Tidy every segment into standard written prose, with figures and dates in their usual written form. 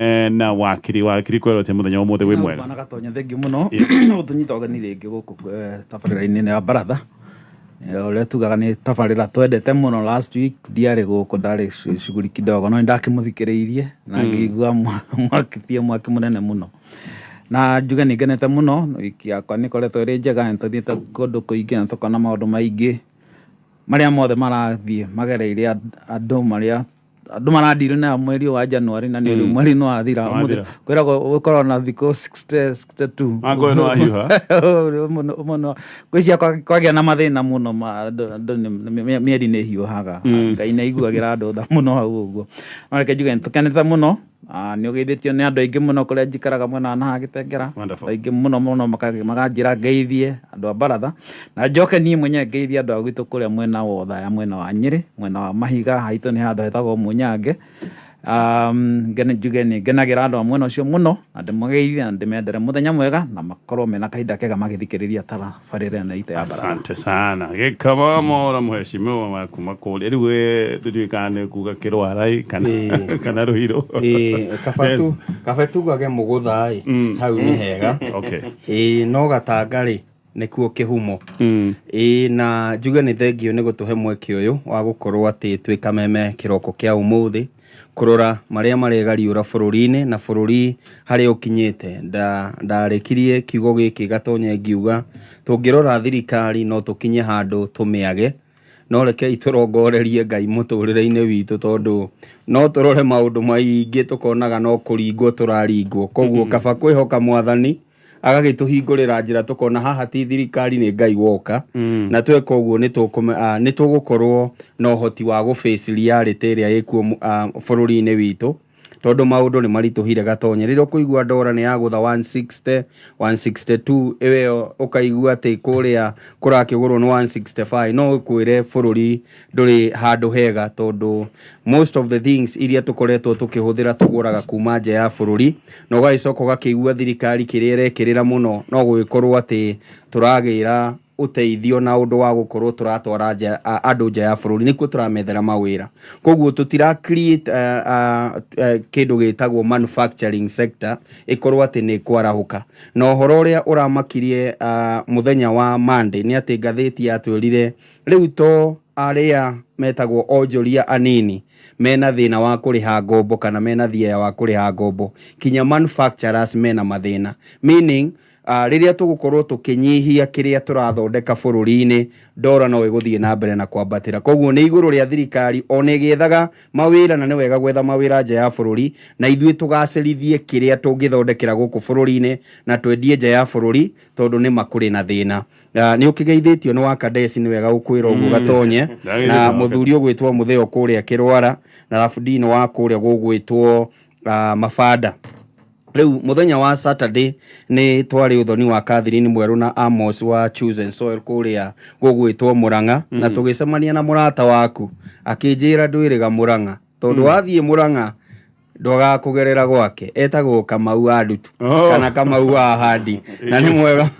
na wakiri kwerote muthenya umuthe wi mwega bana gatonya thengi muno utunyita ogani ringi guku tabarira-ini ya Mbaratha uria tugaga ni tabarira twendete muno. Last week ndiari guku ndari shughuli kidogo no ndakimuthikiriirie na ngigua mwaki munene muno na njuge ni ngenete muno. Wiki yakwa ni koretwo iri njega ntuthiite kundu kuingi na tukona maundu maingi maria mothe marathie magereire andu maria andu marandire na mweri wa Januari na ni mweri no athira kwiragwo gukorwo na thiko 62 ango no ahiuha muno kwisia kwagia na mathina muno mieri ni hiuhaga ngai na iguagira andu tha muno hau uguo no reke njuge tukenete muno ni ugeithitio ni andu aingi muno kuria njikaraga mwena na Gitengera aingi muno maganjira ngeithie andu a Mbaratha na njoke nie mwenye ngeithie andu a gwitu kuria mwena wa Othaya mwena wa Nyeri mwena wa Mahiga haitu ni handu hetagwo Munyange. Njuge ni ngenagira andu a mwena ucio muno na ndimugeithie na ndimendere muthenya mwega na makorwo mena kahinda kega magithikiriria tabarira na ite ya Mbaratha. Asante sana gikama Mwaura mheshimiwa wa kumakoli riwe tuduikane kuga kirwarai kana ruhiro kabatu gage muguthai hau ni hega okay no gatangari nikuo kihumo na njuge ni thengio ni gutuhe mweke uyu wa gukorwo ati twika meme kiroko kia umuthi kurora maria maregariura bururi-ini na bururi hari ukinyite ndarekirie kiugo giki gatonye ngiuga tungirora thirikari no tukinye handu tumiage no reke iturongorerie Ngai muturire-ini witu tondu no turore maundu maingi tukonaga no kuringwo turaringwo koguo kaba kwihoka Mwathani agagituhingurira njira tukona haha ti thirikari ni Ngai woka na tweka uguo ni tugukorwo no hoti wa go face reality iria ikuo bururi-ini witu tondu maundu ni marituhire gatonye ririo kuigua ndora ni yagutha 160 162 ewe ukaigua ati kuria kurakigurwo ni 165 no ukwire bururi nduri handu hega tondu most of the things iria tukoretwo tukihuthira tuguraga kuma nja ya bururi no gaicoko gakigua thirikari kiria irekirira muno no gwikorwo ati turagira uteithio na undu wa gukorwo turatwara andu nja ya bururi nikuo turamethera mawira koguo tutira create kindu gitagwo manufacturing sector ikorwo ati ni kwarahuka no horo uria uramakirie muthenya wa Monday ni ati ngatheti yatwirire riu to aria metagwo onjoria anini mena thina wa kuriha ngombo kana mena thia wa kuriha ngombo kinya manufacturers mena mathina meaning riria tugukorwo tukinyihia kiria turathondeka bururi-ini ndora no iguthie na mbere na kwambatira koguo ni iguru ria thirikari ona igethaga mawira na ni wega gwetha mawira nja ya bururi na ithuĩ tugacirithie kiria tungithondekera guku bururi-ini na twendie nja ya bururi tondu ni makuri na thina ni ukigeithitio ni wakadesi ni wega gukwira uguo gatonye na muthuri ugwitwo mutheo kuria kirwara na rafudino wa kuria gugwitwo mafada. Riu muthenya wa Saturday ni twari uthoni wa Catherine Mweru na Amos wa Chosen Soil kuria gugwitwo Murang'a na tugicemania na murata waku akinjira ndwiriga Murang'a tondu wathie Murang'a ndoga kugerera gwake etagwo Kamau Adutu kana Kamau Ahadi na ni mwega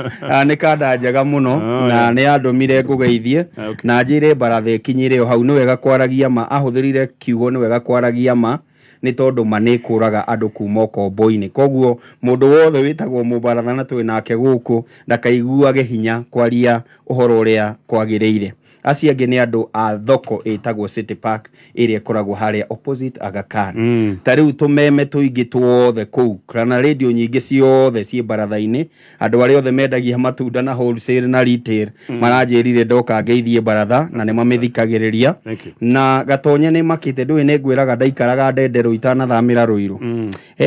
ni kada njega muno na ni andumire kugeithie na njire Mbaratha ikinyire hau ni wega kwaragia ma ahuthirire kiugo ni wega kwaragia ma ni tondu manikuraga andu kuma kombo-ini koguo mundu wothe witagwo Mbaratha na twi nake guku ndakaiguage hinya kwaria uhoro uria kwagiriire acia angi ni andu a thoko etagwo City Park iria ikoragwo haria opposite Aga Khan tariu tumeme tuingi tuothe kuu kana radio nyingi ciothe cie Mbaratha-ini andu aria othe mendagia matunda na wholesale na retail maranjirire ndoka ngeithie Mbaratha na ni mamithikagiriria na gatonye ni makite ndui ni ngwiraga ndaikaraga ndendero itanathamira Ruiru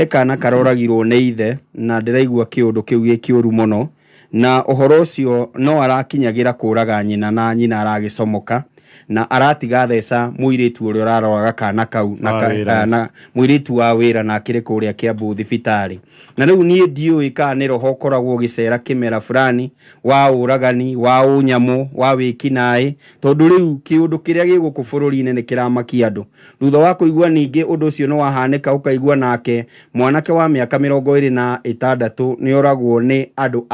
kana karoragirwo ni ithe na ndiraigua kiundu kiu gikiuru muno na uhoro ucio no arakinyagira kuraga nyina na nyina aragicomoka na aratiga theca muiritu uria araroraga kana kau na muiritu wa wira na akire kuria Kiambu thibitari na riu nie ndiui kana ni roho koragwo gicera kimera fulani wa uragani wa unyamu wa wikinai tondu riu kiundu kiria giguku bururi-ini ni kiramakia andu thutha wa kuigua ningi undu ucio no wahanika ukaigua nake mwanake wa miaka 26 ni oragwo ni andu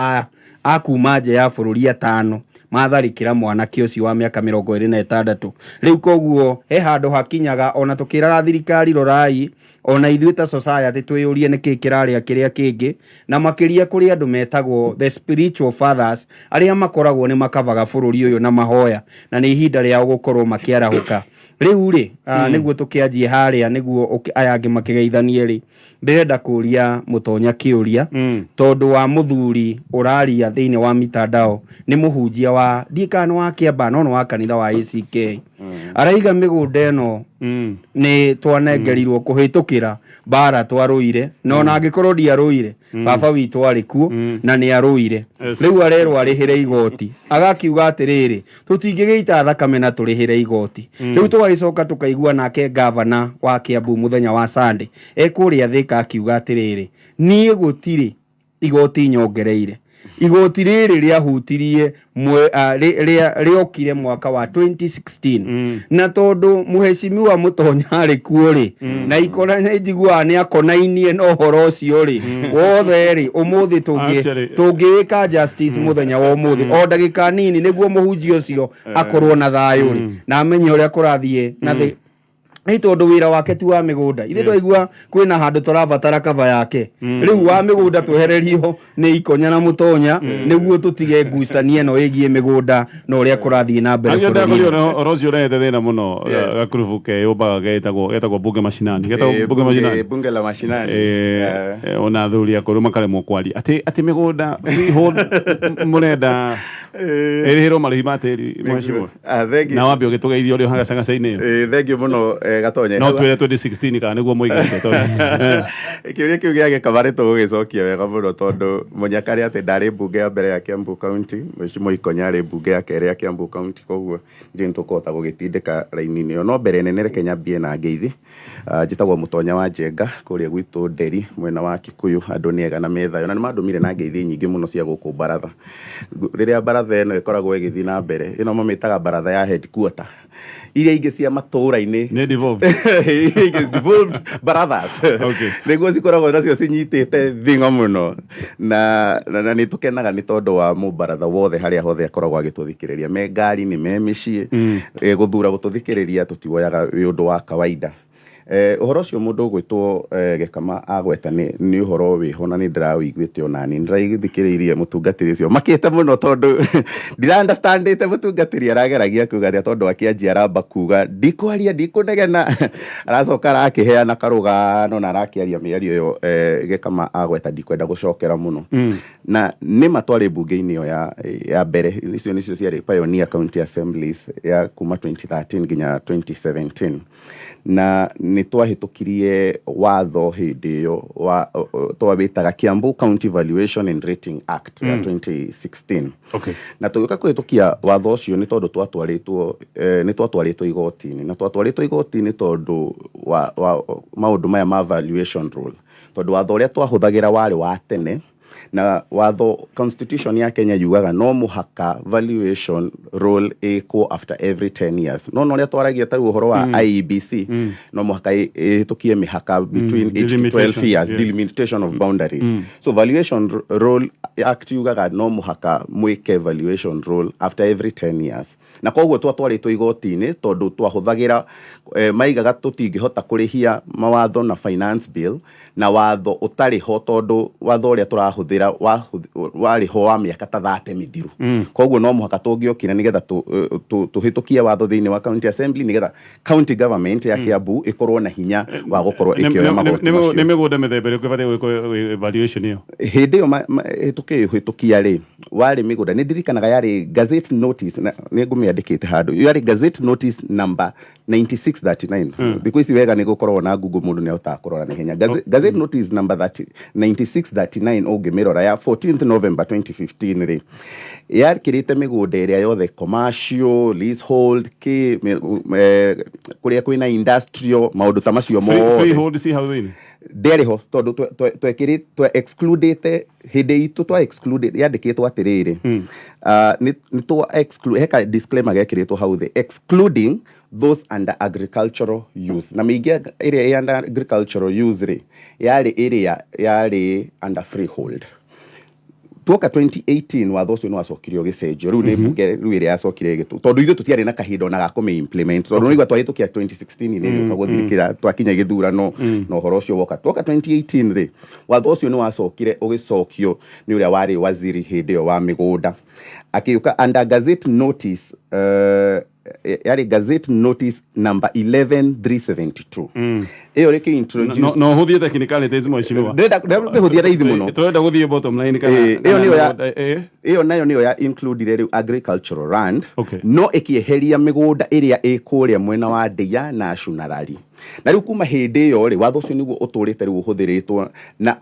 akuma nja ya bururi 5 matharikira mwanake ucio wa miaka 26 riu koguo he handu hakinyaga ona tukiraga thirikari rorai ona ithuĩ ta society twĩyũrie nĩ kĩĩ kĩrarĩa kĩrĩa kĩngĩ, na makĩria kũrĩ andũ metagwo the spiritual fathers arĩa makoragwo nĩ makabaga bũrũri ũyũ na mahoya, na nĩ ihinda rĩao gũkorwo makĩarahũka. Rĩu rĩ nĩguo tũkĩanjie harĩa nĩguo aya angĩ makĩgeithanie rĩ, ndĩrenda kũria Mũtonya kĩũria tondũ wa mũthuri ũraria thĩinĩ wa mitandao nĩ mũhunjia wa ndikano wa Kĩamba no wa kanitha wa ACK araiga mĩgũnda ĩno nĩ twanengerirwo kũhĩtũkĩra mbara twarũire, no na angĩkorwo ndiarũire baba witũ arĩ kuo na nĩ arũire. Rĩu arerwo arĩhĩre igoti, agakiuga atĩrĩrĩ tũtingĩgĩita thakame na tũrĩhĩre igoti. Rĩu tũgagĩcoka tũkaigua nake gavana wa Kiambu mũthenya wa Sunday ekũrĩa Thika akiuga atĩrĩrĩ niĩ gũtirĩ igoti nyongereire, igoti rĩrĩ rĩahutirie rĩokire mwaka wa 2016 na tondũ mũheshimiwa Mũtonya arĩ kuo rĩ na ikora nĩ njiguaga nĩ akonainie na ũhoro ũcio rĩ wothe rĩ ũmũthĩ tũngĩwĩka justice mũthenya wa ũmũthĩ o ndagĩka nini nĩguo mũhunjia ũcio akorwo na thayũ rĩ na amenye ũrĩa kũrathiĩ na thĩ. Nĩ tondũ wĩra wake ti wa mĩgũnda, ithe twaigua kwĩna handũ tũrabatara kaba yake, rĩu wa mĩgũnda twehererio nĩ Ikonya na Mũtonya nĩguo tũtige ngucanie no ĩgiĩ mĩgũnda na ũrĩa kũrathiĩ na mbere bũrũri. Ũhoro ũcio ũrehete thĩna mũno gakurubu keyũmbaga getagwo bunge mashinani, bunge la mashinani, ona athuri akũrũ makaremwo kwaria atĩ mĩgũnda freehold mũrenda ĩrĩhĩrwo marĩhi ma tĩri mheshimiwa na wambe ũgĩtũgeithia ũrĩ hagacaga-inĩ ĩyo. Thengio mũno Gatonya. No twĩre 2016 kana nĩguo mũigĩte tondũ kĩũria kĩu gĩagĩka barĩtwo gũgĩcokia wega mũno tondũ Mũnyakari atĩ ndarĩ mbunge ya mbere ya Kiambu County, Mheshimiwa Ikonya arĩ mbunge ya kerĩ ya Kiambu County, koguo ndirĩ tũkũhota gũgĩtindĩka raini-inĩ ĩyo. No mbere nene reke nyambie na ngeithi njĩtagwo Mũtonya wa Njenga kũrĩa gwitũ Nderi mwena wa Kikuyu, andũ nĩ ega na methayo na nĩ mandũmire na ngeithi nyingĩ mũno cia gũkũ Mbaratha. Rĩrĩa Mbaratha ĩno ĩkoragwo ĩgĩthiĩ na mbere, ĩno mamĩtaga Mbaratha ya headquarter, iria ingĩ cia matũũra-inĩ nĩ devolved brothers nĩguo cikoragwo nacio cinyitĩte thing'a mũno na nĩ tũkenaga nĩ tondũ wa Mũmbaratha wothe harĩa hothe akoragwo agĩtũthikĩrĩria, me ngari-inĩ me mĩciĩ, gũthura gũtũthikĩrĩria tũtiwoyaga wĩ ũndũ wa kawaida. Ũhoro ũcio mũndũ ũgwĩtwo Gĩkama agweta nĩ ũhoro wĩho na nĩ ndĩrawĩiguĩte ona niĩ nĩndĩrathikĩrĩirie mũtungatĩri ũcio makĩte mũno tondũ ndira-understandĩte mũtungatĩri arageragia kuga atĩa tondũ akĩanjia aramba kuga ndikwaria ndikũnegena aracoka arakĩheana karũgano na arakĩaria mĩario ĩyo Gĩkama agweta ndikwenda gũcokera mũno na nĩma twarĩ mbunge-inĩ ĩyo ya mbere, icio nĩcio ciarĩ Pioneer County Assemblies ya kuma 2013 nginya 2017 na nĩ twahĩtũkirie watho hĩndĩ ĩyo twawĩtaga Kiambu County Valuation and Rating Act ya 2016. Na tũgĩũka kũhĩtũkia watho ũcio nĩ tondũ twatwarĩtwo igoti-inĩ, na twatwarĩtwo igoti-inĩ tondũ wa maũndũ maya ma valuation rule, tondũ watho ũrĩa twahũthagĩra warĩ wa tene na watho constitution ya Kenya yugaga no mũhaka valuation role ĩkwo after every 10 years. No ũrĩa twaragia ta ũhoro wa IEBC no mũhaka ĩhĩtũkie mĩhaka between 8 to 12 years, delimitation of boundaries. So valuation role act yugaga no mũhaka mwĩke valuation role after every 10 years. Na koguo twatwarĩtwo igoti-inĩ tondũ twahũthagĩra maigaga tũtingĩhota kũrĩhia mawatho na finance bill na watho ũtarĩ ho tondũ watho ũrĩa tũrahũthĩra warĩ ho wa mĩaka ta 30 mĩthiru. Koguo no mũhaka tũngĩokire nĩgetha tũhĩtũkie watho thĩinĩ wa county assembly nĩgetha county government ya Kiambu ĩkorwo na hinya wa gũkorwo ĩkĩoya magoti macio. Nĩ mĩgũnda mĩthemba ĩrĩkũ ĩbatiĩ gwĩkwo valuation ĩyo? Hĩndĩ ĩyo tũkĩhĩtũkia rĩ warĩ mĩgũnda, nĩ ndirikanaga yarĩ gazette notice, nĩ ngũmĩandĩkĩte handũ, yarĩ gazette notice number 9639. Thikũ ici wega nĩ gũkorwo na Google mũndũ nĩ ahotaga kũrora na ihenya. Gazette notice number 9639 ũngĩmĩrora ya 14th November 2015 rĩ yakĩrĩte mĩgũnda ĩrĩa yothe commercial, leasehold, kũrĩa kwĩna industrial, maũndũ ta macio mothe. Freehold si hau thĩinĩ ndĩarĩ ho tondũ twa excludete hĩndĩ itũ twa excluded yandĩkĩtwo atĩrĩrĩ nĩ twa exclude heka disclaimer gekĩrĩtwo hau thĩ excluding those under agricultural use, na mĩingĩ ĩrĩa under agricultural use rĩ yarĩ under freehold. tuoka 2018 watho ucio no acokirio gicenjio riu ni bunge riu iri acokire gitu tondu ithu tutiari na kahinda na gakome implement tondu nigwa twahitukia 2016 ni kaguthirikira twakinya githurano no horo ucio woka tuoka 2018 ri watho ucio ni wacokire ugicokio ni uria wari waziri hindi wa migunda akiuka under gazette notice yari gazette notice number 11372 iyo reke introduce no huthie technicalities mheshimiwa ndenda huthie raithi muno twenda guthie bottom line kana iyo nayo niyo ya include agricultural land okay. No ikieheria migunda iria ikuria mwena wa Ndia na Shunarari na riu kuma hindi iyo ri watho ucio niguo uturite riu huthiritwo na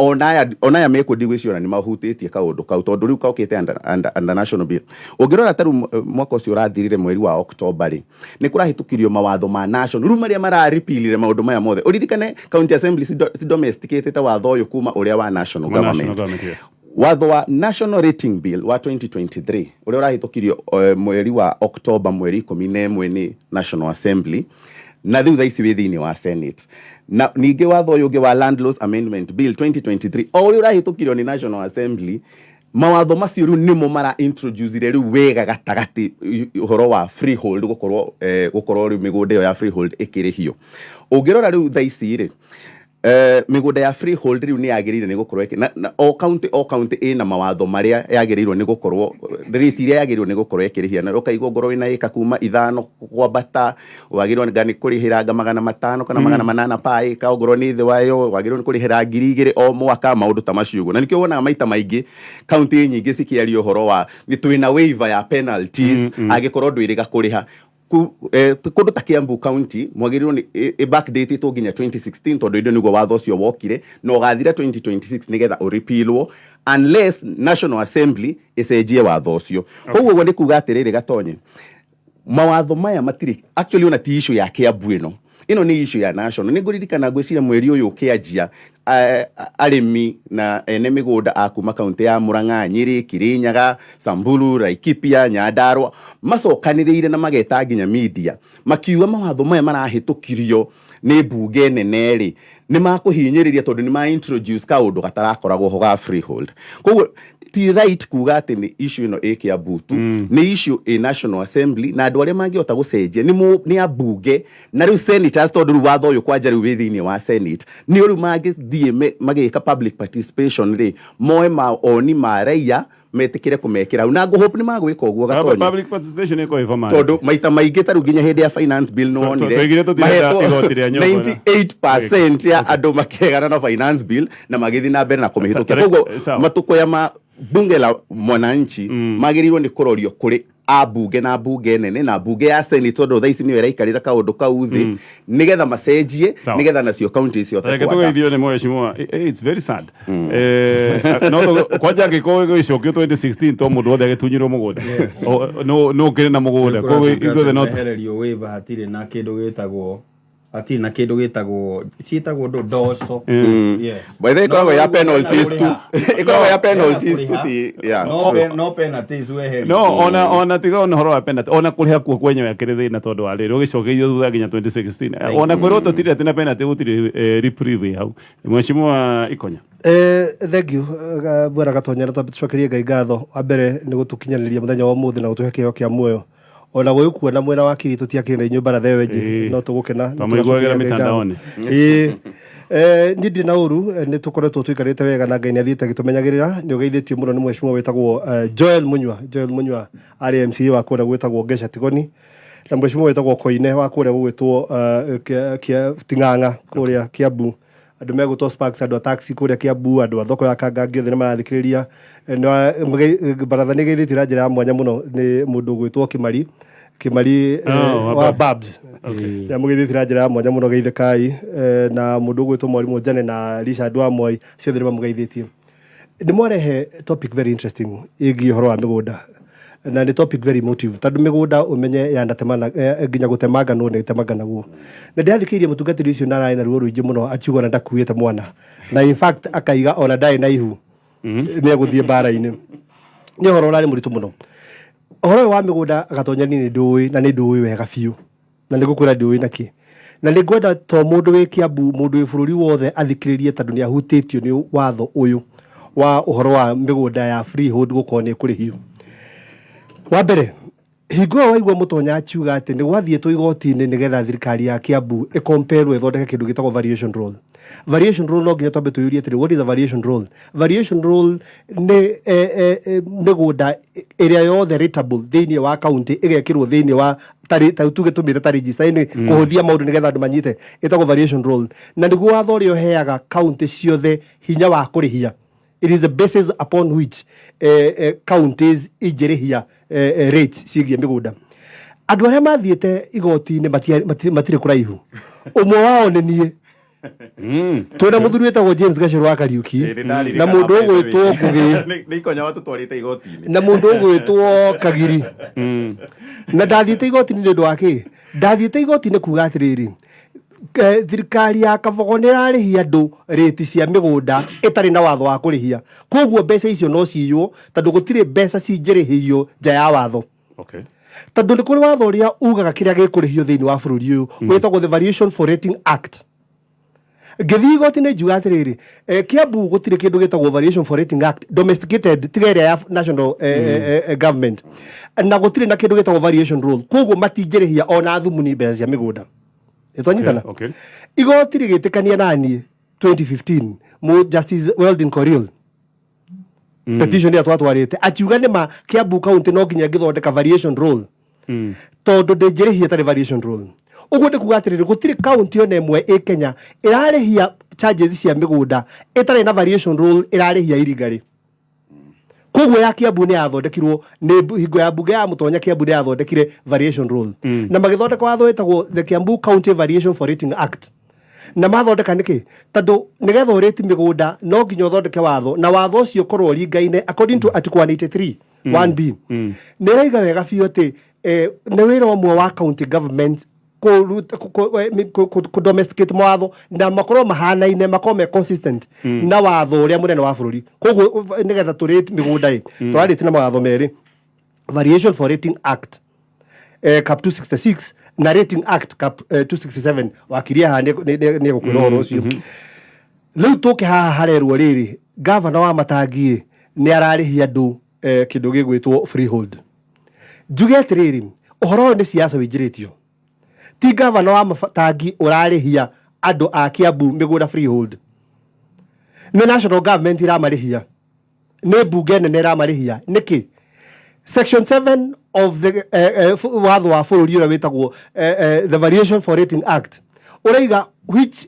onaya meko ndigwiciona ni mahutitie kaundu kau tondu riu kaukite under national bill ungirora taru mwaka ucio urathirire mweri wa October ri ni kurahitukirio mawatho ma national riu maria mararipilire maundu maya mothe uririkane county assembly domesticated ta watho uyu kuma uria wa national government yes. Watho wa National Rating Bill wa 2023 uria urahitukirio mweri wa October mweri 11 ni National Assembly na thiu thaisi withini wa Senate na ninge watho uyu ungi wa Land Laws Amendment Bill 2023 uria urahitukirio ni National Assembly mawatho macio riu nimo mara introduce riu wega gatagati uhoro wa freehold gukorwo riu migunda ya freehold ikirihio ungirora riu thaisi ri migunda ya freehold riu ni yagirire ni gukorwo na o county ina mawatho maria yagirirwo ni gukorwo rate iria yagirirwo ni gukorwo ikirihia na ukaigwo ngoro ina ika kuma 5 kwambata wagirwo ngani kurihira 500 kana 800 pa ika ngoro ni thi wayo wagirwo ni kurihira 2,000 o mwaka maundu ta macio guo na nikio wona maita maingi county nyingi cikiario horo wa twina waiver ya penalties agikorwo ndwiriga kuriha kundu ta Kiambu County mwagirirwo ni backdate to nginya 2016 tondu indo niguo watho ucio wokire no gathira 2026 nigetha uripilwo unless National Assembly icenjie watho ucio koguo ndi kuga atiriri gatonye mawatho maya matiri actually ona ti issue ya Kiambu ino ni issue ya national ni nguririkana gwicira mweri uyu kianjia arimi na ene migunda akuma county ya Murang'a, Nyeri, Kirinyaga, Samburu, Laikipia, Nyandarua macokaniriire na mageta nginya media makiuga mawatho maya marahitukirio ni bunge nene ri ni makuhinyiriria tondu ni ma introduce kaundu gatarakoragwo ho ga freehold koguo ti right kuga ati ni issue ino Kiambu tu ni issue in National Assembly na andu aria mangiota gucenjia ni abunge na riu senators tondu watho uyu kwanja riu withini wa Senate ni riu magithie magika public participation ri moe maoni ma raia metikire kumekira na go hope ni magwika uguo gatonye public participation iko hivyo mara tondu maita maingi taru nginya hindi ya finance bill no onire 98% ya andu makegana na finance bill na magithi na mbere na kumihitukia koguo matuko ya bunge la mwananchi magirirwo ni kurorio kuri abunge na bunge nene na bunge ya Senate tondu thaisi niyo iraikarira kaundu kauthi nigetha macenjie nigetha nacio county icio tugeithio ni mheshimiwa it's very sad no kwaja ngiko icokio 2016 to mundu othe agitunyirwo mugunda no kire na mugunda koguo ithuothe no twehererio waiver hatire na kindu gitagwo ati na kindu gitagwo ciitagwo ndoco yes by the way ya penalties tu ikowa ya penalties tu yeah no penalties wehe no ona tiga no horo wa penalty ona kuriha kuo kwenyewe akiri na tondu wa riri ugicokeio thutha nginya 2016 ona kwirwo tutire atina penalty gutire reprieve hau mheshimiwa Ikonya thank you bwana Gatonya twacokerie ngai ngatho wa mbere ni gutukinyaniria muthenya wa muthi na gutuhe kiheo kia muoyo ona gwikuona mwena wa kiri tutiakire nyumba na theweji no tugukena tumuigwagera mitandaoni ni ndi na uru ni tukoretwo tuikarite wega na ngai ni athiite gitumenyagirira ni ugeithitio muno ni mheshimiwa wetagwo Joel Munywa ari MC wa kura gwetagwo Gesha Tigoni na mheshimiwa wetagwo Koine wa kura gwetwo kia Ting'ang'a kuria Kiambu andu megutwo Sparks andu taxi kuria Kiambu andu thoko ya Kangangi othe ni marathikiriria Mbaratha ni geithitio na njira ya mwanya muno ni mundu gwetwo Kimari wa Babs ya mugeithitio na njira ya mwanya muno geithikai na mundu gwetwo Mwarimu Jane na Richard wa Moi ciothe ni mamugeithitio ni mwarehe topic very interesting igi horo wa migunda na ni topic very emotive tondu migunda umenye ya ndatemana nginya gutemanga no ne temanga naguo na ndiathikirie mutungatiri ucio na rai na ruo ruingi muno aciuga na ndakuite mwana na in fact akaiga ona dai na ihu ni aguthie bara-ini ni horo rari muritu muno horo wa migunda Gatonya ni ndui na ni ndui wega biu na ni gukwira ndui naki na ni gwenda to mundu wi Kiambu mundu wi bururi wothe athikiririe tondu ni ahutitio ni watho uyu wa uhoro wa migunda ya freehold gukone kuri hiyo wa mbere hingo waigua mutonya aciuga ati ni gwathietwo igoti-ini nigetha thirikari ya Kiambu ikompare ithondeke kindu gitagwo variation roll. Variation roll no nginya twambe tuyurie atiri what is a variation roll? Variation roll ni migunda iria yothe rateable thiini wa county igekirwo thiini wa tuge tumire ta register ni kuhuthia maundu nigetha andu manyite itagwo variation roll, na niguo watho uria uheaga county ciothe hinya wa kurihia. It is the basis upon which counties ijirihia rates cigie migunda. Andu aria mathiete igoti-ini matire kuraihu. Umwe wao ni nie. Twina muthuri wetagwo James Gachero wa Kariuki na mundu ugwitwo Ngugi ni ikonya watu twarite igoti-ini na mundu ugwitwo Kagiri na ndathiite igoti-ini ni ndu wake ndathiite igoti-ini kuga atiriri thirikari ya Kabogo ni rarihia andu rate cia migunda itari na watho wa kurihia, koguo mbeca icio no ciywo tondu gutire mbeca cinjirihirio nja ya watho. Okay. Tondu ni kuri watho uria ugaga kiria gikurihio thiini wa bururi uyu wetagwo the Valuation for Rating Act. Ngithi igoti-ini njuga atiriri Kiambu gutire kindu gitagwo Valuation for Rating Act domesticated tigere ya national government na gutire na kindu gitagwo variation rule, koguo matinjirihia ona thumu ni mbeca cia migunda. Itonyitana. Okay. Igoti rigitikania nani 2015 mu Justice Weldon Korir petition ya twatwarite akiuga nima Kiambu county no nginya ngithondeka variation rule tondu ndinjirihia tari variation rule. Uguo ndi kuga atiriri gutire county ona imwe i Kenya irarihia charges cia migunda itari na variation rule irarihia irigari. Koguo ya Kiambu ni yathondekirwo ni hingo ya bunge ya mutonya Kiambu ni yathondekire variation rule na magithondeka watho wetagwo the Kiambu County Variation for Rating Act. Na mathondeka niki tondu nigetha uriti migunda no nginya uthondeke watho na watho ucio korwo ringaine according to article 183 1B ni raiga wega biu ati ni wira umwe wa county government ku domesticate mawatho na makorwo mahanaine makorwo me consistent na watho uria munene wa bururi. Koguo nigetha turite migunda twarite na mawatho meri Variation for Rating Act cap 266 na Rating Act cap 267 wakiria ha ni gukwira horo ucio. Riu tuke haha harerwo riri governor wa Matangi ni ararihia andu kindu gigwitwo freehold. Njuge atiriri uhoro ni siasa winjiritio ti governor wa Matangi urarihia andu a Kiambu migunda freehold, ni national government iramarihia, ni bunge nene iramarihia. Niki section 7 of the watho wa bururi uria wetagwo the Variation for Rating Act uraiga which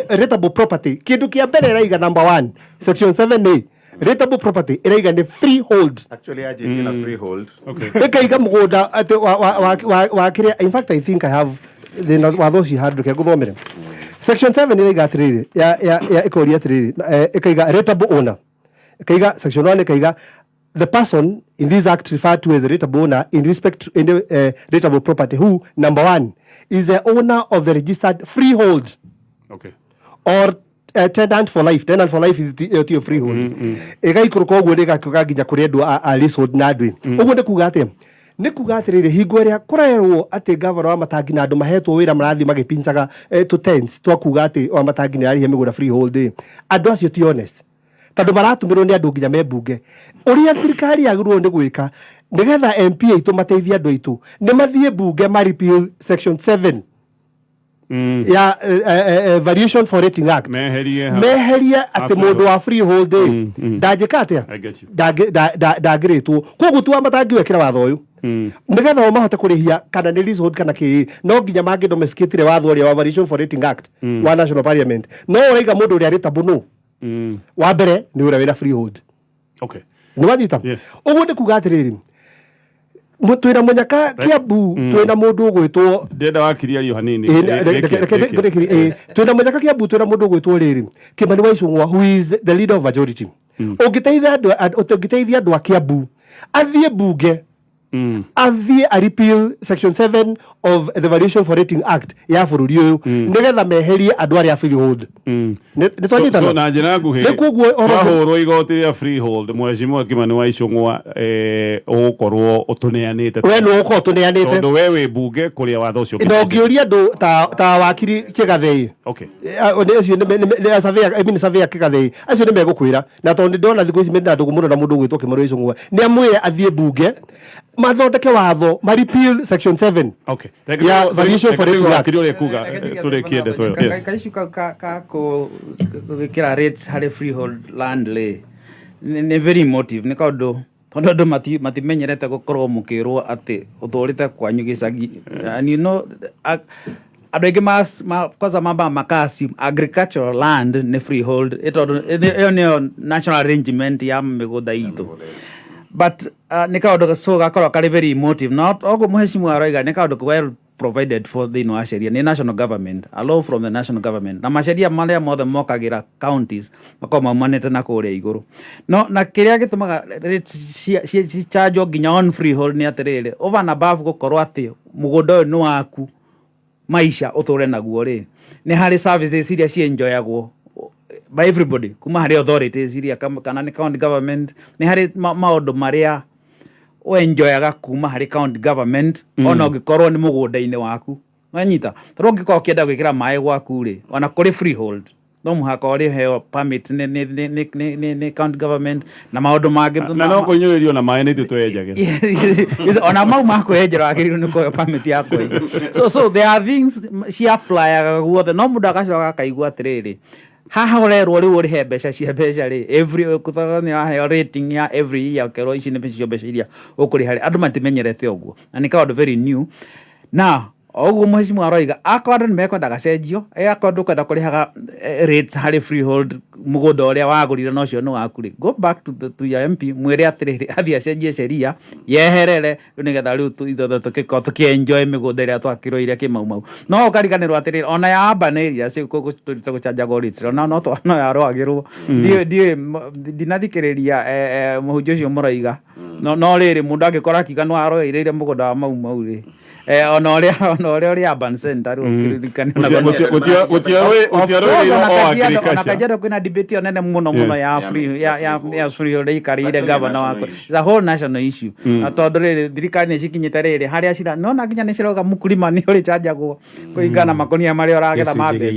rateable property kindu kia mbere iraiga number 1 section 7A rateable property iraiga ni freehold. Actually aje na freehold. Okay. Ikaiga mugunda ati wa kiria. In fact I think I have the watho ci handu ke guthomere section 7 iraiga atiriri ya ikoria atiriri ikaiga rateable owner. Ikaiga section 1 ikaiga the person in this act referred to as a rateable owner in respect to any rateable property who number 1 is the owner of the registered freehold. Okay. Or tenant for life. Tenant for life is the freehold. Igaikuru koguo ndigakiuga nginya kuri andu a leasehold na andu. Uguo ndi kuga ati ni kuga atiriri hingo ria kurerwo ati governor wa Matangi na andu mahetwo wira marathi magipincaga to tents twakuga ati wa Matangi ni arihia migunda freehold. Andu acio ti honest tondu maratumirwo ni andu nginya me bunge. Uria thirikari yagirwo ni gwika nigetha MP aitu mateithia andu aitu ni mathie bunge ma repeal section 7 ya Variation for Rating Act meherie ati mundu wa freehold ndangika atia ndagiritwo. Koguo tu wa Matangi wekira watho uyu nigetha o mahote kurihia kana ni leasehold kana ki no nginya mangi domesticate watho uria wa Variation for Rating Act wa National Parliament. No uraiga mundu uria rateable no wa mbere ni uria wira freehold. Okay. Ni wanyita. Uguo ndi kuga atiriri twina munyaka Kiambu twina mundu ugwitwo ndenda wakiria rio hanini twina munyaka Kiambu twina mundu ugwitwo riri Kimani wa Icung'wa who is the leader of majority. Ungiteithia andu a Kiambu athie bunge athie a repeal section 7 of the Valuation for Rating Act ya bururi uyu nigetha meherie andu aria freehold ni twanyitana so na njira nguhi twahurwo igoti ria freehold mheshimiwa Kimani wa Icung'wa ugukorwo utuneanite we no uko tuneanite tondu we wi bunge kuria watho ucio no ngiuria andu ta wakiri Kigathei okay acio ni surveyor Kigathei acio ni megukwira na tondu ndona thiku ici mena ndugu muno na mundu gwitwo Kimani wa Icung'wa ni amwire athie bunge mathondeke watho ma repeal section 7 okay ya Valuation for Rating Act kiri kuga turi kiende to yes kaishu ka ko kira rates hari freehold land le ni very emotive ni kaundu tondu andu matimenyerete gukorwo mukirwo ati uthurite kwanyu gicagi and you know andu aingi kwanza mamba makasi agricultural land ni freehold ito ni national arrangement ya migunda itu but ni kaundu so gakorwo kari very emotive not ogo mheshimiwa aroiga ni kaundu well provided for the sheria ni national government a law from the national government na masheria maria mothe mokagira counties makoma manete na kuria iguru no na kiria gitumaga si charge ginya on freehold ni atirire over and above gukorwo ati mugunda uyu ni waku maisha uthure naguo ri ni hari services iria ci enjoyagwo by everybody kuma hari authorities iria kana ni county government ni hari maundu maria o enjoyaga kuma hari county government ona ungikorwo ni mugunda-ini waku wanyita toro ngiko kienda gwikira mai gwaku ri ona kuri freehold no muhaka ori heo permit ni county government na maundu mangi na no kunyuririo na mai ni tutwenjagira ona mau mako enjera agiriru ni ko permit yako so there are things she apply guothe no mundu agacoka kaigua atiriri haha urerwo riu uri he mbeca cia mbeca ri every kuthaga ni ahe rating ya every year kero ici ni mbeca mbeca iria ukuri hari andu matimenyerete uguo na ni kaundu very new na oguo mheshimiwa aroiga akorwo ni mekwenda gacenjio akorwo kwenda kurihaga rates hari freehold mugunda uria wagurire no cio ni waku ri go back to your MP mwire atiriri athia acenjie sheria yeherere nigetha riu itho tukienjoy migunda iria twakirwo iria kimaumau no ukariganirwo atiriri ona ya abaneria si gucanja gorits no yarwagirwo ndinathikiriria muhunjia ucio muraiga no riri mundu angikora kiganu aroireire mugunda wa mau ri ona oria urban center ukirikana na kajado kwina debate onene muno ya free ore karire governor wako it's a whole national issue na tondu riri thirikari ni cikinyite riri haria cira no na kinya ni ciroga mukulima ni uri chajagwo kuingana makonia mari oragetha mabe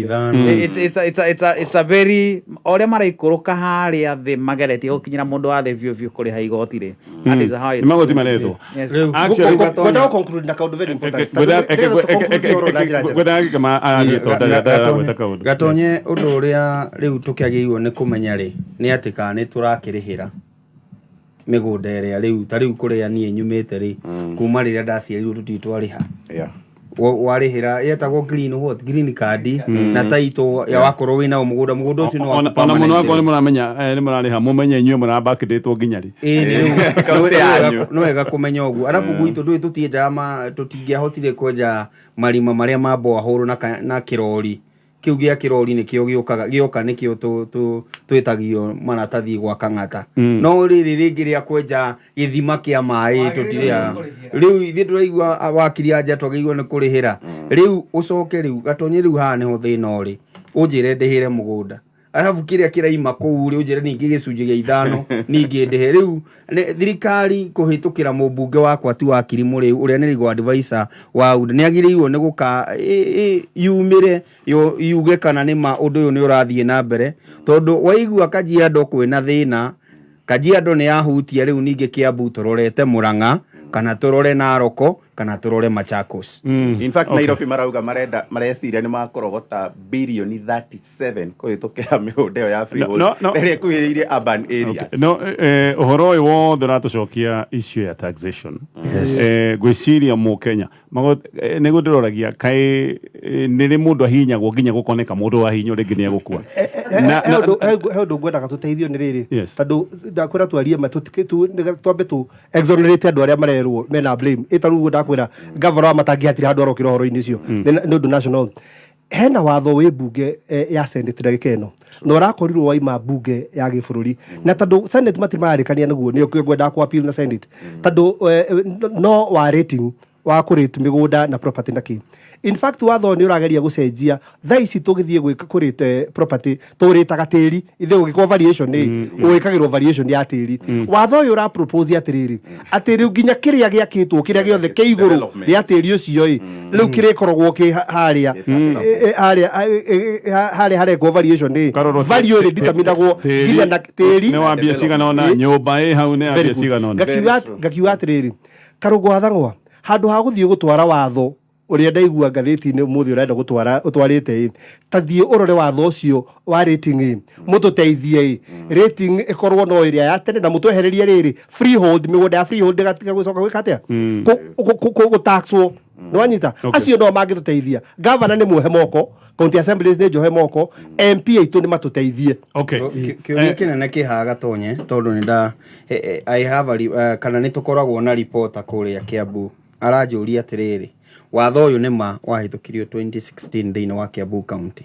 it's a very oria maraikuruka haria thi mageretie gukinyira mundu wa thi vio kuri ha igoti ri that is how it's magoti maretho actually go conclude na kaundu very gatonye undu uria riu tukiagirwo ni kumenya ri ni ati kana ni turakirihira migunda iria riu ta riu kuria nie nyumite ri kuma riria ndaciarirwo tutitwariha warihira yetagwo green card na taito ya wakorwo wina mugunda ucio no ona muno wako ni muramenya ni murariha mumenye inyuĩ murabakiditwo nginya ri no wega kumenya uguo arafu gwitu ndui tutienja tutingiahotire kwenja marima maria mambo ahuru na kirori kiu gia kirori ni kio gioka ni kio twitagio maratathi gwa kang'ata no riri ringi ria kwenja githima kia mai tutiria riu ithi turaigua wakiri anja twageirwo ni kurihira riu ucoke riu gatonye riu haha niho thina uri unjire ndihire mugunda arafu kiria kiraima kuu ri unjire ningi gicunji gia 5 ningi ndihe riu thirikari kuhitukira mubunge wakwa ti wakiri muri uria ni legal advisor wa UDA ni agiriirwo ni guka yumire yuge kana ni ma undu uyu ni urathie na mbere tondu waigua Kajiado kwina thina Kajiado ni yahutia riu ningi Kiambu turorete Murang'a kana turore Naroko kana turore Machakos in fact Nairobi marauga mareciria ni makorogota bilioni 37 kuhitukira migunda iyo ya freehold ria kuhiriire urban areas no uhoro uyu wothe ratucokia issue ya taxation gwiciria mu Kenya nigu ndiroragia kai ni mundu ahinyagwo nginya gukoneka mundu wa hinyo ringi ni agukua he undu ngwendaga tuteithio ni riri tondu ndakwira twarie matutikitu twambe tu exonerate andu aria marerwo mena blame itaru ndakwira governor matangiatire handu arokira horo-ini icio ni undu national hena watho wi bunge ya Senate ndagika ĩno na ũrakorirwo waima bunge ya gĩbũrũri na tondũ Senate matimarĩkania nĩguo nĩo ngwendaga ku appeal na Senate tondũ no wa rating wa kũrĩte mĩgũnda na property na kĩ. In fact watho nĩ ũrageria gũcenjia thaa ici tũgĩthiĩ gwĩka kũrĩte property tũrĩtaga tĩri ithe ũgĩkwo valuation nĩ ũgĩkagĩrwo valuation ya tĩri. Watho ũyũ ũra propose atĩrĩrĩ atĩ rĩu nginya kĩrĩa gĩakĩtwo kĩrĩa gĩothe kĩ igũrũ rĩa tĩri ũcio rĩu kĩrĩkoragwo kĩ harĩa harekwo valuation nĩ value ĩrĩ determinagwo nginya na tĩri nĩ wambia cigana ona nyũmba ĩ hau nĩ wambia cigana ona ngakiuga atĩrĩrĩ Karũgũ Athang'wa handũ ha gũthiĩ gũtwara watho ũrĩa ndaigua ngathĩti-inĩ ũmũthĩ ũrenda ũtwarĩte ta thiĩ ũrore watho ũcio wa rating mũtũteithie rating ĩkorwo no ĩrĩa ya tene na mũtwehererie rĩrĩ freehold mĩgũnda ya freehold ĩgatiga gũcoka gwĩka atĩa gũtaxwo nĩwanyita acio no mangĩtũteithia. Governor nĩ muohe moko, county assemblies nĩ njohe moko, MP aitũ nĩ matũteithie. Kĩũria kĩnene kĩhaga tonye tondũ nĩ I have kana nĩ tũkoragwo na reporter kũrĩa Kiambu aranjũria atĩrĩrĩ watho ũyũ nĩma wahĩtũkirio 2016 thĩinĩ wa Kiambu County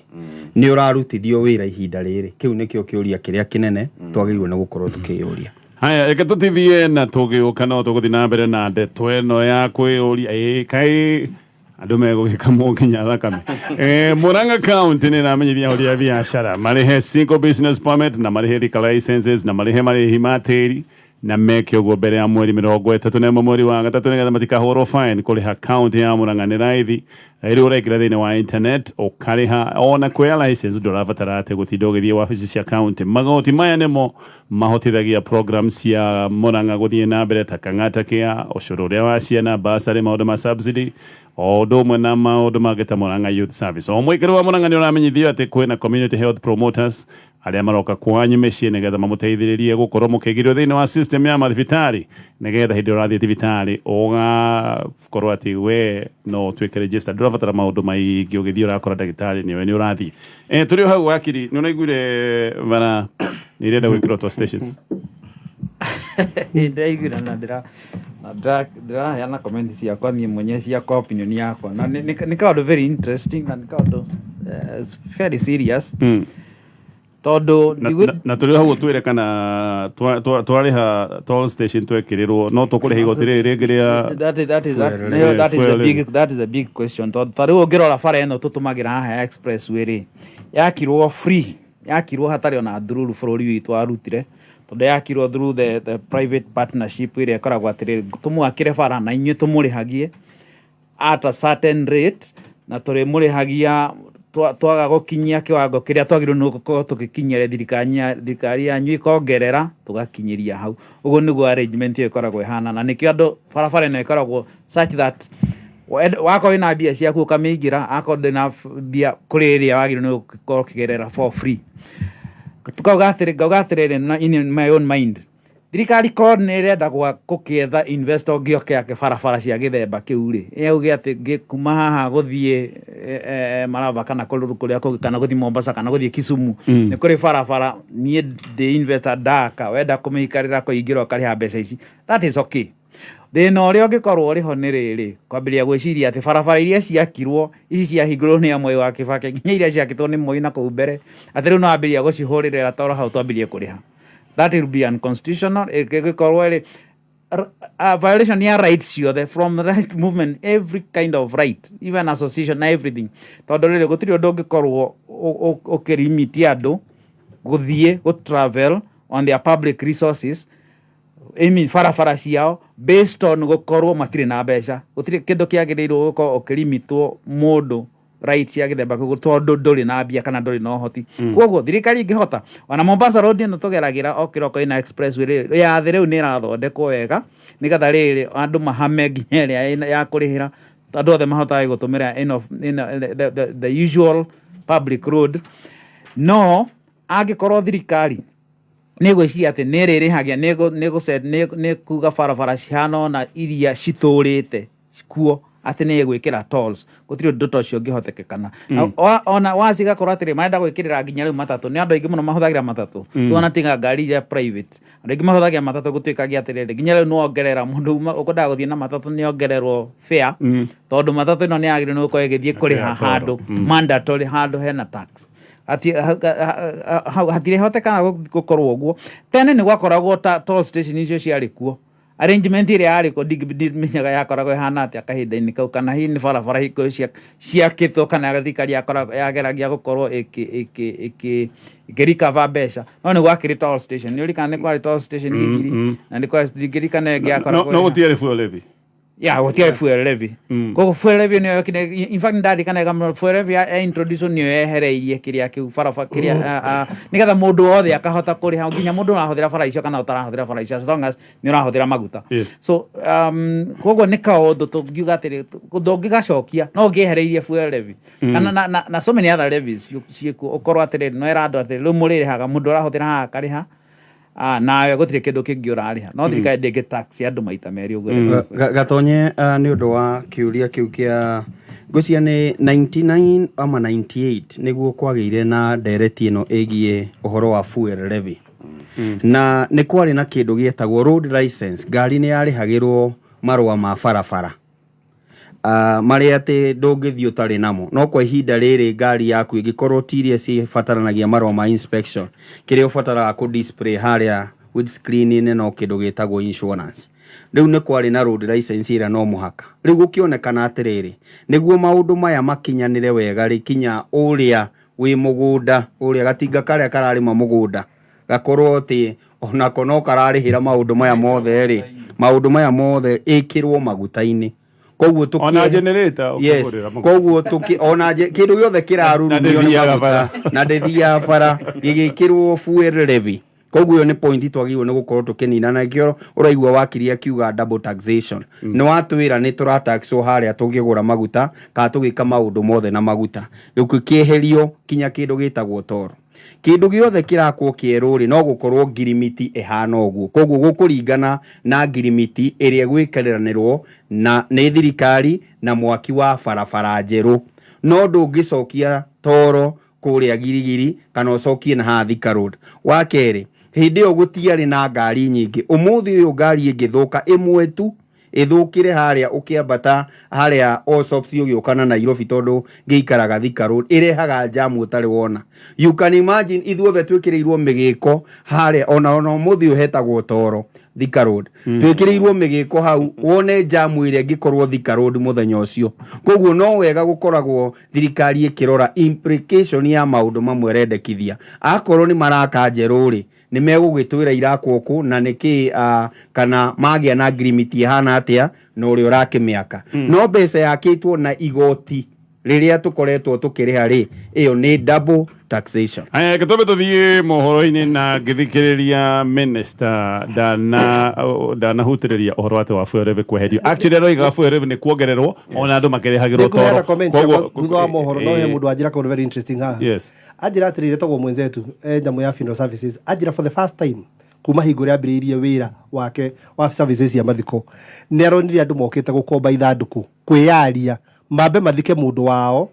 nĩ ũrarutithio wĩra ihinda rĩrĩ. Kĩu nĩkĩo kĩũria kĩrĩa kĩnene twagĩrĩirwo nĩ gũkorwo tũkĩyũria. Haya reke tũtithie na tũgĩũka no tũgũthiĩ na mbere na ndeto ĩno ya kwĩyũria kaĩ andũ megũgĩka mũnginya thakame. Murang'a County nĩ ĩramenyithia ahũri a biacara marĩhe single business permit na marĩhe liquor licenses na marĩhe marĩhi ma tĩri na meke ũguo mbere ya mweri 31 mweri wa gatatũ nĩgetha matikahũrwo fine kũrĩha county ya Murang'a nĩ raithi rĩu ũraingĩra thĩinĩ wa internet ũkarĩha ona kuoya license ndũrabatara atĩ gũtinda ũgĩthiĩ wabici cia county. Magoti maya nĩmo mahotithagia program cia Murang'a gũthiĩ na mbere ta Kang'ata Care, ũcũrũ ũrĩa wa ciana, bursary, maũndũ ma subsidy o ũndũ ũmwe na maũndũ mangĩ ta Murang'a Youth Service. O mwĩkĩrĩ wa Murang'a nĩ ũramenyithio atĩ kwĩna community health promoters arĩa maroka kwanyu mĩciĩ nĩgetha mamũteithĩrĩrie gũkorwo mũkĩingĩrio thĩinĩ wa system ya mathibitarĩ nĩgetha hĩndĩ ũrathiĩ thibitarĩ ũgakorwo atĩ we no ũtuĩke registered ndũrabatara maũndũ maingĩ ũgĩthiĩ ũrakora ndagĩtarĩ nĩwe nĩ ũrathiĩ. Tũrĩ o hau wakiri nĩ ũraiguire bana nĩ irenda gwĩkĩrwo twa stations ndaiguire na ndĩraheana comment ciakwa niĩ mwenyewe ciakwa opinion yakwa na nĩ kaũndũ very interesting na nĩ kaũndũ very serious tondũ na tũrĩ hau twĩre kana twarĩha toll station twekĩrĩrwo no tũkũrĩha igoti rĩrĩ rĩngĩ rĩa that is a big question tondũ tarĩu ũngĩrora bara ĩno tũtũmagĩra haha expressway rĩ yakirwo free yakirwo hatarĩ ona ndururu bũrũri witũ warutire tondũ yakirwo through the private partnership ĩrĩa ĩkoragwo atĩrĩrĩ tũmwakĩre bara na inyuĩ tũmũrĩhagie at a certain rate na tũrĩmũrĩhagia twaga gũkinyia kĩwango kĩrĩa twagĩrĩirwo nĩ gũkorwo tũgĩkinyĩra thirikari yanyu ĩkongerera tũgakinyĩria hau. Ũguo nĩguo arrangement ĩyo ĩkoragwo ĩhana na nĩkĩo andũ barabara ĩno ĩkoragwo such that wakorwo wĩna mbia ciaku ũkamĩingĩra akorwo ndĩna mbia kũrĩ ĩrĩa wagĩrĩirwo nĩ gũkorwo ũkĩgerera for free. Ngauga atĩrĩrĩ in my own mind thirikari korwo nĩ ĩrenda gũkĩetha investor ũngĩ oke ake barabara cia gĩthemba kĩu rĩ yauge atĩ kuma haha gũthiĩ Marava kana kũrĩa kũngĩ kana gũthiĩ Mombasa kana gũthiĩ Kisumu nĩ kũrĩ barabara niĩ ndĩ investor ndaka wenda kũmĩikarĩra kũingĩra ũkarĩha mbeca ici that is okay. Thĩna ũrĩa ũngĩkorwo ũrĩho nĩ rĩrĩ kwambĩrĩria gwĩciria atĩ barabara iria ciakirwo ici ciahingũrĩrwo nĩ Mwai wa Kĩbakĩ nginya iria ciakĩtwo nĩ Moi na kũu mbere atĩ rĩu no wambĩrĩria gũcihũrĩrĩra toro hau twambĩrĩrie kũrĩha. That will be unconstitutional. Violation ya rights ciothe from the right movement, every kind of right, even association, everything. Tondũ rĩrĩ gũtirĩ ũndũ ũngĩkorwo ũkĩrimitia andũ gũthiĩ travel on their public resources barabara ciao based on gũkorwo matirĩ na mbeca. Gũtirĩ kĩndũ kĩagĩrĩirwo gũkorwo ũkĩrimitwo mũndũ right ya gĩthemba kĩu tondũ ndũrĩ na mbia kana ndũrĩ na ũhoti. Koguo thirikari ĩngĩhota ona Mombasa road ĩno tũgeragĩra o kĩroko ĩna expressway ya thĩ rĩu nĩ ĩrathondekwo wega nĩgetha rĩrĩ andũ mahame nginya ĩrĩa ya kũrĩhĩra andũ othe mahotaga gũtũmĩra the usual public road. No angĩkorwo thirikari nĩ gwĩciria atĩ nĩ ĩrĩrĩhagia nĩ kuga barabara cihana ona iria citũrĩte kuo atĩ nĩ gwĩkĩra tolls gũtirĩ ũndũ ta ũcio ũngĩhotekekana ona waciga korwo atĩrĩ marenda gwĩkĩrĩra nginya rĩu matatũ nĩ andũ aingĩ mũno mahũthagĩra matatũ ona tiga ngari iria private andũ aingĩ mahũthagĩra matatũ gũtuĩkagia atĩrĩrĩ nginya rĩu nĩwongerera mũndũ ũkwendaga gũthiĩ na matatũ nĩongererwo fare tondũ matatũ ĩno nĩ yagĩrĩirwo nĩ gũkorwo ĩgĩthiĩ kũrĩha handũ mandatory handũ hena tax hatirĩ hotekana gũkorwo ũguo tene nĩ gwakoragwo toll station icio ciarĩ kuo arrangement ĩrĩa yarĩ kuo ndimenyaga yakoragwo ĩhana atĩa kahinda-inĩ kau kana hihi nĩ barabara ciakĩtwo kana thirikari yageragia gũkorwo ĩkĩrikava mbeca no nĩ gwakĩrĩ toll station nĩ ũrikana nĩ kwarĩ toll station igiri na nĩ ndingĩrikana ĩngĩ yakoragwo no gũtiarĩ fuel levy gũtiarĩ fuel levy koguo fuel levy nĩyo yokire in fact ndarikanaga fuel levy introduce nĩyo yehereirie kĩrĩa kĩu barabara kĩrĩa nĩgetha mũndũ wothe akahota kũrĩha nginya mũndũ ũrahũthĩra bara icio kana ũtarahũthĩra bara icio as long as nĩ ũrahũthĩra maguta so koguo nĩ kaũndũ tũngiuga atĩrĩ ndũngĩgacokia no ũngĩehereirie fuel levy kana na so many other levies ciĩkuo ũkorwo atĩrĩ no era andũ atĩrĩ rĩu mũrĩrĩhaga mũndũ ũrahũthĩra haha akarĩha nawe gũtirĩ kĩndũ kĩngĩ ũrarĩha no thirikari ndĩngĩ tax andũ maita merĩ ũguo gatonye nĩ ũndũ wa kĩũria kĩu kĩa ngũcia nĩ 99 ama 98 nĩguo kwagĩire na ndereti ĩno ĩgiĩ ũhoro wa fuel levy na nĩ kwarĩ na kĩndũ gĩetagwo road license ngari nĩ yarĩhagĩrwo marũa ma barabara marĩa atĩ ndũngĩthiĩ ũtarĩ namo no kwa ihinda rĩrĩ ngari yaku ĩngĩkorwo ti iria cibataranagia marũa ma inspection kĩrĩa ũbataraga kũ display harĩa windscreen no kĩndũ gĩtagwo insurance rĩu nĩ kwarĩ na road license ĩrĩa no mũhaka rĩu gũkĩonekana atĩrĩrĩ nĩguo maũndũ maya makinyanĩre wega kinya ũrĩa wĩ mũgũnda ũrĩa gatinga karĩa kararĩma mũgũnda gakorwo atĩ onako no kararĩhĩra maũndũ maya mothe maũndũ maya mothe ĩkĩrwo maguta-inĩ koguo ona generator koguo ona kĩndũ gĩothe kĩrarurumio na ndĩthiaga bara gĩgĩkĩrwo fuel levy koguo nĩ point twagĩrĩirwo nĩ gũkorwo tũkĩnina na kĩo ũraigua wakiri akiuga double taxation nĩ watwĩra nĩ tũrataxwo harĩa tũngĩgũra maguta kana tũgĩka maũndũ mothe na maguta rĩu kĩeherio kinya kĩndũ gĩtagwo toro kĩndũ gĩothe kĩrakwo kĩerũ no gũkorwo ngirimiti ĩhana ũguo koguo gũkũringana na ngirimiti ĩrĩa gwĩkĩranĩrwo na nĩ thirikari na mwaki wa barabara njerũ no ndũngĩcokia toro kũrĩa girigiri kana ũcokie na haha Thika road wa kerĩ hĩndĩ ĩyo gũtiarĩ na ngari nyingĩ ũmũthĩ ũyũ ngari ĩngĩthũka ĩmwe tu ithũkire harĩa ũkĩambata harĩa Allsops ũgĩũka na Nairobi tondũ ngĩikaraga Thika road irehaga jamu ũtarĩ wona you can imagine ithuothe twĩkĩrĩirwo mĩgĩko harĩa ona mũthĩ ũhetagwo toro Thika road twĩkĩrĩirwo mĩgĩko hau wone jamu ĩrĩa ĩngĩkorwo Thika road mũthenya ũcio koguo no wega gũkoragwo thirikari ĩkĩrora implication ya maũndũ mamwe rendekithia akorwo nĩ maraka njerũ nĩ megũgĩtwĩra irakwo kũ na nĩkĩ kana magĩa na agreement ihana atĩa na ũrĩa ũrakĩmĩaka no mbeca yakĩtwo na igoti rĩrĩa tũkoretwo tũkĩrĩha ĩyo nĩ double taxation. Aya gĩtũmi tũthiĩ mohoro-inĩ na ngĩthikĩrĩria minister ndanahutĩrĩria ũhoro wake wa fuel levy kweherio actually aroiga fuel levy nĩ kuongererwo ona andũ makĩrĩhagĩrwo toro koguo thutha wa mohoro no he mũndũ anjĩra kaũndũ very interesting haha anjĩra atĩrĩrĩ togwo mwenzetu nyamũ ya funeral services anjĩra for the first time kuma hingo rĩa ambĩrĩirie wĩra wake wa services cia mathiko nĩ aronire andũ mokĩte gũkomba ithandũkũ kwĩyaria mambe mathike mũndũ wao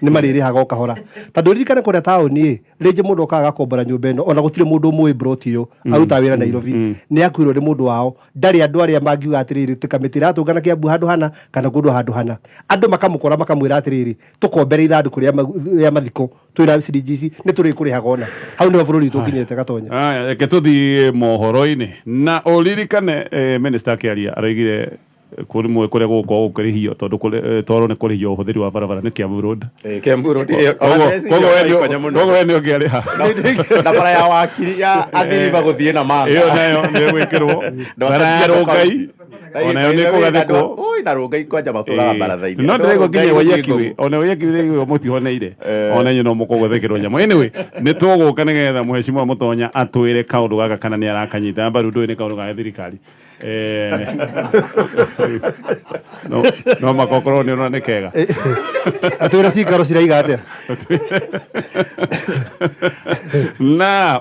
nĩ marĩrĩhaga o kahora tondũ ririkane kũrĩa taũni rĩngĩ mũndũ okaga gũkombora nyũmba ĩno ona gũtirĩ mũndũ mũĩ broti ũyũ arutaga wĩra Nairobi nĩ akuirwo nĩ mũndũ wao ndarĩ andũ arĩa mangiuga atĩrĩrĩ tĩkamĩtĩ iratũngana Kĩambu handũ hana kana kũndũ handũ hana andũ makamũkora makamwĩra atĩrĩrĩ tũkombere ithandũkũ rĩa mathiko twĩra CDGC nĩ tũrĩkũrĩhaga ona hau nĩho bũrũri witũ ũkinyĩte Gatonya. Aya reke tũthiĩ mohoro-inĩ na ũririkane minister akĩaria aroigire kuri mwe kure gũkorwo gũkĩrĩhio tondũ toro nĩ kũrĩhio ũhũthĩri wa barabara nĩ Kiambu road Kiambu road koguo nĩ ũngĩarĩha na bara ya wakiri ya athiriba gũthiĩ na manga ĩyo nayo nĩ gwĩkĩrwo bara ya Rongai onayo nĩ kũgathĩkwo na Rongai kwanja matũraga baratha-inĩ no ndĩrego nginya Waiyaki ona Waiyaki mũtihoneire ona nyũ no mũkũgũthĩkĩrwo nyamũ anyway nĩ tũgũka nĩgetha mũhecimwa Mũtonya atwĩre kaũndũ gaka kana nĩ arakanyita mbaru ndũĩ nĩ kaũndũ ga thirikari no makokoro nĩ ona nĩ kega atwĩra cikaro ciraiga atĩa na